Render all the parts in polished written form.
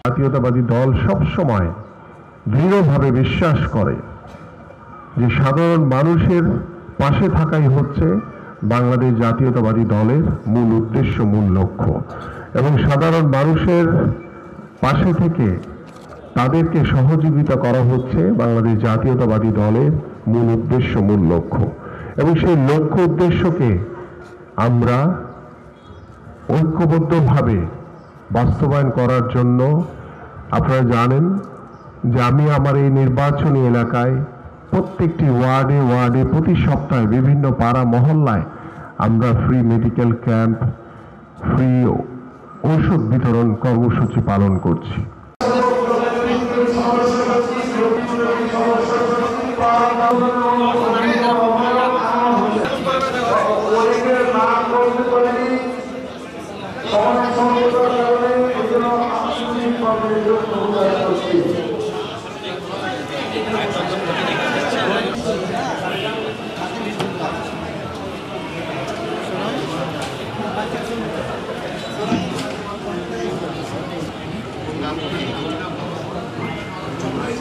জাতীয়তাবাদী দল সবসময় দৃঢ়ভাবে বিশ্বাস করে যে সাধারণ মানুষের পাশে থাকাই হচ্ছে বাংলাদেশ জাতীয়তাবাদী দলের মূল উদ্দেশ্য, মূল লক্ষ্য। এবং সাধারণ মানুষের পাশে থেকে তাদেরকে সহযোগিতা করা হচ্ছে বাংলাদেশ জাতীয়তাবাদী দলের মূল উদ্দেশ্য, মূল লক্ষ্য। এবং সেই লক্ষ্য উদ্দেশ্যকে আমরা ঐক্যবদ্ধভাবে বাস্তবায়ন করার জন্য আপনারা জানেন যে আমি আমার এই নির্বাচনী এলাকায় প্রত্যেকটি ওয়ার্ডে ওয়ার্ডে প্রতি সপ্তাহে বিভিন্ন পাড়া মহল্লায় আমরা ফ্রি মেডিকেল ক্যাম্প, ফ্রি ঔষধ বিতরণ কর্মসূচি পালন করছি।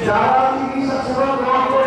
যারা চিকিৎসা সেবা গ্রহণ